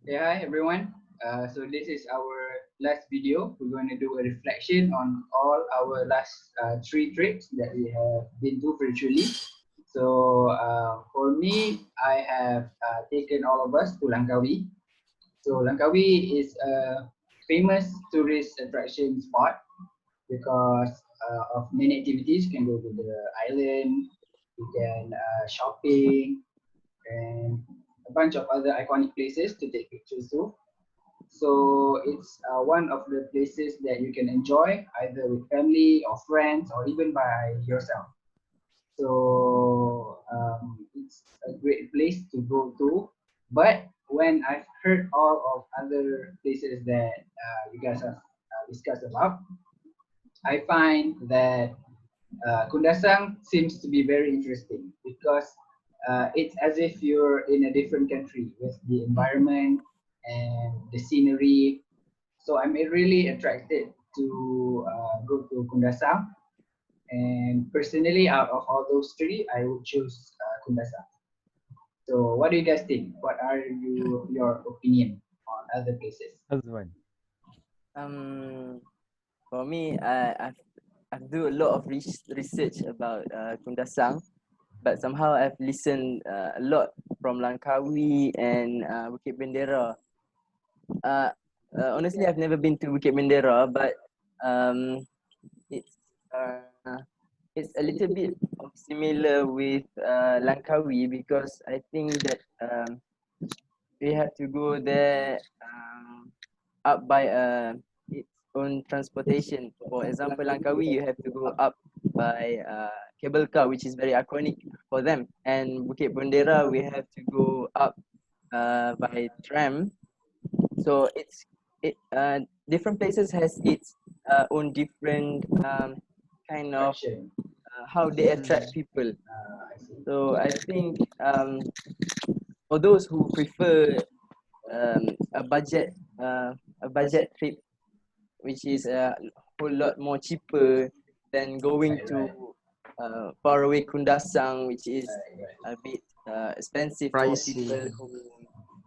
Yeah, hi everyone. So this is our last video. We're going to do a reflection on all our last three trips that we have been to virtually. So for me, I have taken all of us to Langkawi. So Langkawi is a famous tourist attraction spot because of many activities. You can go to the island, you can shopping, and a bunch of other iconic places to take pictures to. So it's one of the places that you can enjoy either with family or friends or even by yourself. So it's a great place to go to. But when I've heard all of other places that you guys have discussed about, I find that Kundasang seems to be very interesting because it's as if you're in a different country with the environment and the scenery. So I'm really attracted to go to Kundasang. And personally, out of all those three, I would choose Kundasang. So what do you guys think? What are your opinion on other places? Azwan. Um, for me, I've do a lot of research about Kundasang, but somehow I've listened a lot from Langkawi and Bukit Bendera. Uh, Honestly, I've never been to Bukit Bendera, but um, it's it's a little bit similar with Langkawi because I think that we have to go there up by its own transportation. For example, Langkawi, you have to go up by cable car, which is very iconic for them. And Bukit Bendera, we have to go up by tram. So different places has its own different kind of Attraction. how they attract people. I see. So I think for those who prefer um, a budget a budget trip, which is a whole lot more cheaper than going Right, right, to faraway Kundasang, which is right, right. a bit expensive for Pricey. people who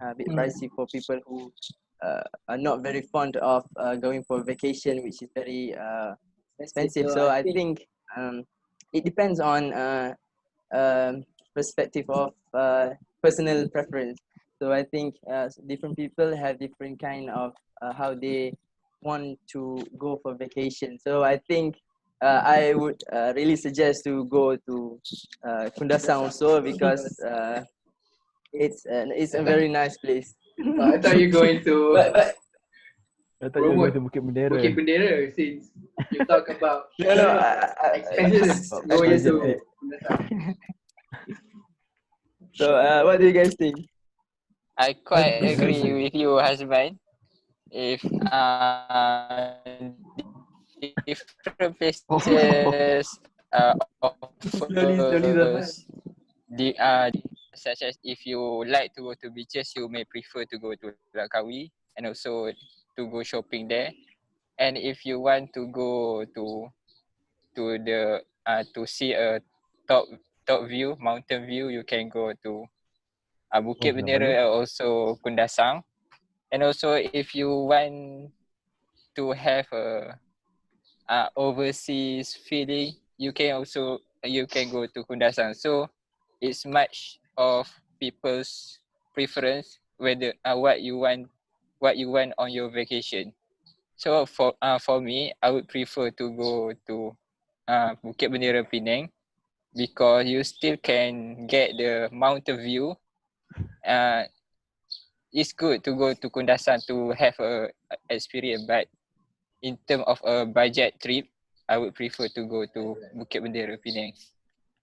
a bit pricey for people who are not very fond of going for vacation, which is very expensive. So I think it depends on perspective of personal preference. So I think different people have different kind of how they want to go for vacation. So I think I would really suggest to go to Kundasang also because it's a very nice place. I thought you're going to But I thought you were going promote to Bukit Bendera. Bukit Bendera since you talk about no, expenses About going budget to trip. Kundasang. so what do you guys think? I That's quite good. That's agree good. with you, husband. If different places Slowly, offers Zaman. the such as if you like to go to beaches, you may prefer to go to Langkawi and also to go shopping there. And if you want to go to see a top view, mountain view, you can go to Oh, Bukit Kinabalu. Bendera and also Kundasang. And also if you want to have a overseas feeling, you can go to Kundasang. So it's much of people's preference whether what you want on your vacation. So for me, I would prefer to go to Bukit Bendera Penang because you still can get the mountain view. Uh, it's good to go to Kundasang to have a experience, but in terms of a budget trip, I would prefer to go to Bukit Bendera Penang.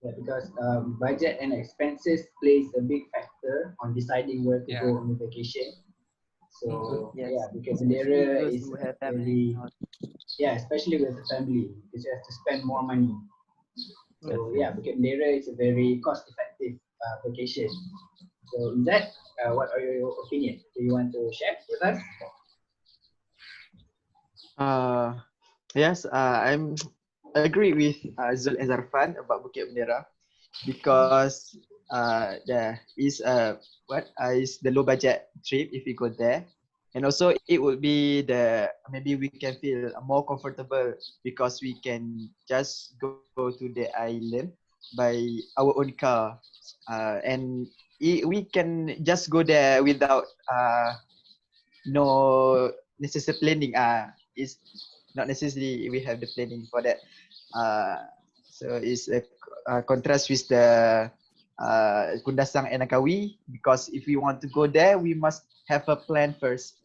Yeah, because budget and expenses plays a big factor on deciding where to Yeah. go on a vacation. So Yes, yeah, Bukit especially Bendera those is who have a family. very, yeah, especially with the family because you have to spend more money. Yes, So yes. yeah, Bukit Bendera is a very cost-effective vacation. So in that, what are your opinion? Do you want to share with us? Uh, yes, I agree with Zul and Zarfan about Bukit Bendera because there is is the low budget trip if we go there, and also it would be the maybe we can feel more comfortable because we can just go to the island by our own car, and we can just go there without no necessary planning. Is not necessarily we have the planning for that. So it's a contrast with the Kundasang and Langkawi, because if we want to go there, we must have a plan first.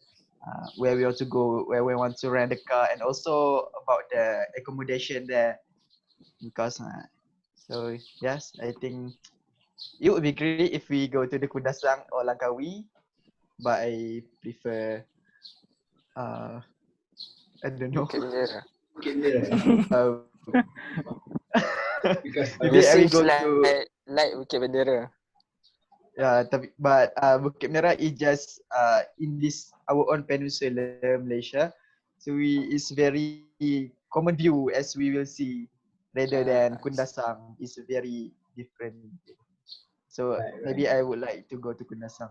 Where we want to go, where we want to rent a car, and also about the accommodation there. Because so yes, I think it would be great if we go to the Kundasang or Langkawi, but I prefer I don't know. Bukit Bendera. Bukit Bendera. Uh, Because maybe It I will seems go to like Bukit Bendera. but Bukit Merah is just in this our own peninsula Malaysia, so it's very common view as we will see, rather than Kundasang is very different. So Right, maybe right. I would like to go to Kundasang.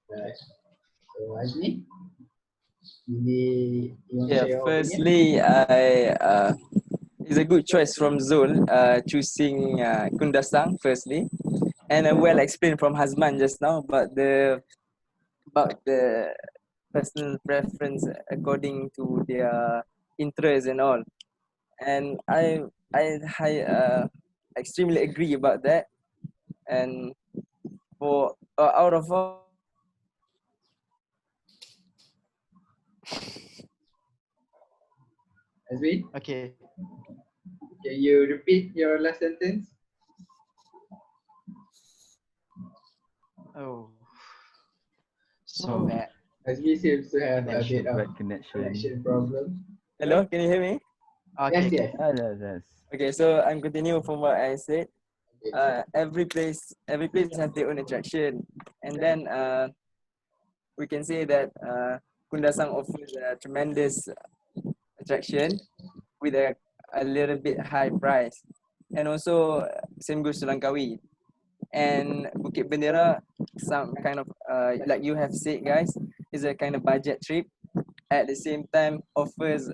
Right. So Azmi, maybe you want to Yeah, share your opinion? firstly, it's a good choice from Zul, choosing Kundasang firstly, and well explained from Hazman just now about the personal preference according to their interests and all. And I extremely agree about that. And for out of all Azmi, Okay. can you repeat your last sentence? Oh, so bad. Azmi seems to have a Connection, bit of bad connection. connection problem. hello, can you hear me? Okay. Yes, yes. Yes. Okay, so I'm continuing from what I said. Okay. Every place has their own attraction, and then we can say that Kundasang offers a tremendous attraction with a little bit high price, and also same goes to Langkawi and Bukit Bendera. Some kind of like you have said, guys, is a kind of budget trip. At the same time, offers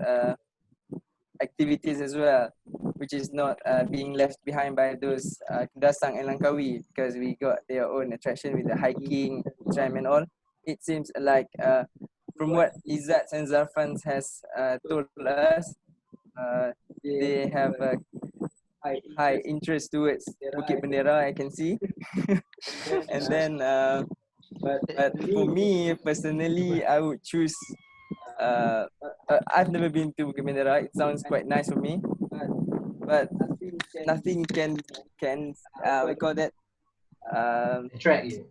activities as well, which is not being left behind by those Kundasang and Langkawi, because we got their own attraction with the hiking, tram and all. It seems like from what Izzat and Zarfan has told us, they have a high interest towards Bukit Bendera, I can see. And then, but for me personally, I would choose. I've never been to Bukit Bendera. It sounds quite nice for me, but nothing can we call that Attract you.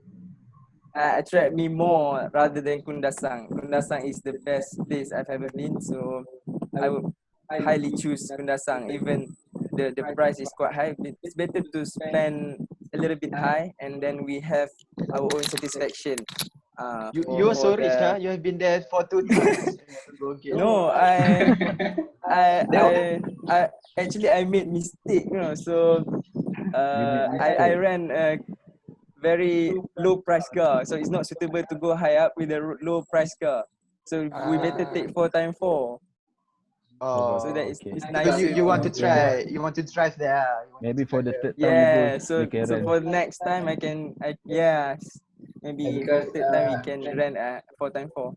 attract me more rather than Kundasang. Kundasang is the best place I've ever been, so I would highly choose Kundasang. Even the price is quite high. It's better to spend a little bit high, and then we have our own satisfaction. You are For so rich, huh? You have been there for 2 times. Okay. No, I actually I made mistake, you know. So I ran a very low price car, so it's not suitable to go high up with a low price car. So we better take 4x4. So that is okay. it's So nicer you want to to try, you want to drive there. You want Maybe to for drive the there. third time you go, yeah. So you can rent. for next time yes, maybe for Because the third time we can rent a 4x4.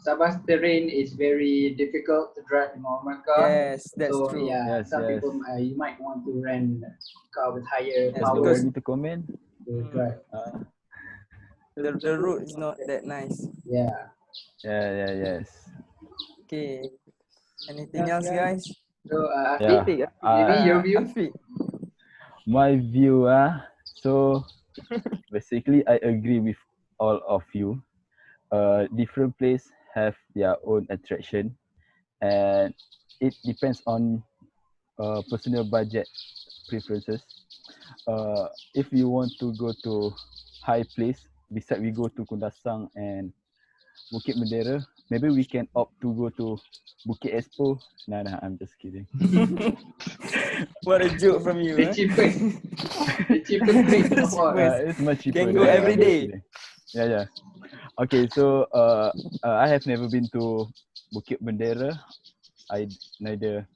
Sabah's terrain is very difficult to drive in normal car. Yes, that's So true. yeah, Yes, some yes. people you might want to rent a car with higher Yes, Are you power because ready to comment? to drive. the road is not that nice. Yeah. Yes. Okay. Anything else, guys? So Yeah. Afiq, maybe your view. Afiq. My view, so basically I agree with all of you. Different place have their own attraction, and it depends on personal budget preferences. If you want to go to high place, beside we go to Kundasang and Bukit Bendera, maybe we can opt to go to Bukit Expo. Nah, I'm just kidding. What a joke from you. The cheapest, the cheapest rate of all. It's much cheaper. Can go than- every I'm just day. kidding. Yeah. Okay, so I have never been to Bukit Bendera. I neither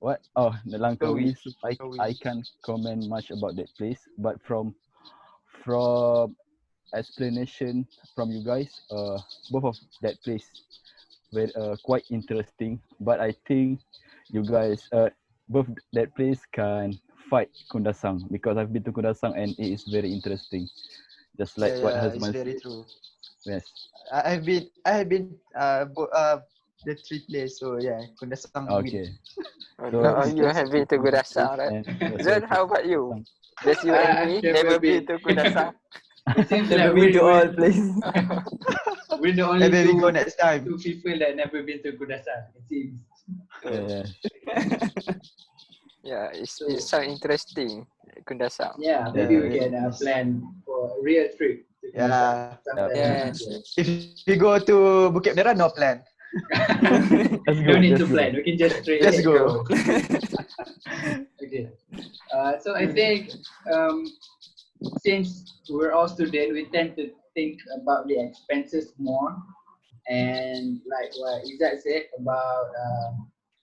the Langkawi. So I can't comment much about that place. But from explanation from you guys, both of that place were quite interesting. But I think you guys both that place can fight Kundasang because I've been to Kundasang and it is very interesting. Just like what it's Hazman very said. true. Yes. I have been the three place. So yeah, Kundasang win. Okay. No, you have been to Kundasang, right? Zul, how about you? Just you and me, I've never never been been. to Kundasang. It seems Never like been to all we're, places. we're the only Maybe we go two, next time. two people that never been to Kudasang. It seems. Yeah. Yeah, it So, sounds interesting, Kundasang. yeah, maybe we Yeah, can yes. plan for a real trip to Kudasang Yeah. sometime in Yes. the future. If we go to Bukit Bendera, no plan. Let's go. No need to let's go. plan. We can just straight Let's ahead go. Okay. So I think since we're all students, we tend to think about the expenses more. And like what Izzat said about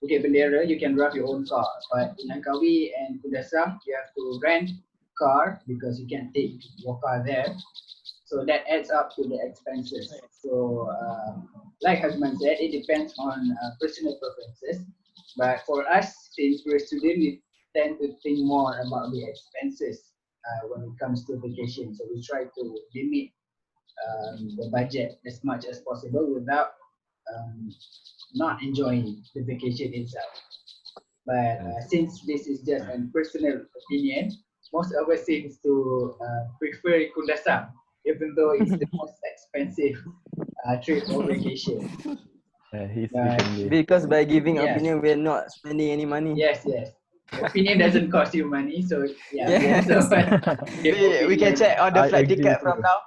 Bukit Bendera, you can drive your own car. But in Langkawi and Kundasang, you have to rent car because you can't take your car there. So that adds up to the expenses. So like Hasman said, it depends on personal preferences. But for us, since we're students, we tend to think more about the expenses when it comes to vacation. So we try to limit the budget as much as possible without um, not enjoying the vacation itself. But since this is just a personal opinion, most of us seems to prefer Kundasang, even though it's the most expensive trip or vacation. He's But recently. Because by giving Yes. opinion, we're not spending any money. yes, opinion doesn't cost you money, so yeah, Yes. we have someone give We can opinion. check on the I flight agree ticket too. from now.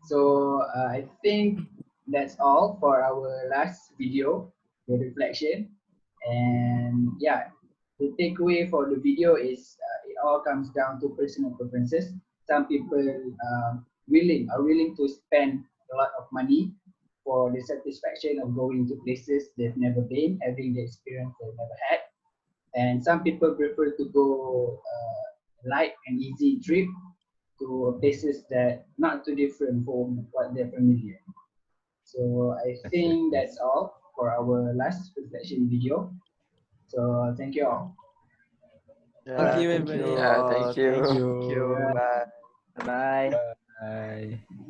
So I think that's all for our last video, the reflection. And yeah, the takeaway for the video is it all comes down to personal preferences. Some people are willing to spend a lot of money for the satisfaction of going to places they've never been, having the experience they've never had. And some people prefer to go light and easy trip to places that not too different from what they're familiar. So I think that's all for our last reflection video. So thank you all. Thank you, everybody. Yeah, thank you. Thank you. Bye. Bye. Bye.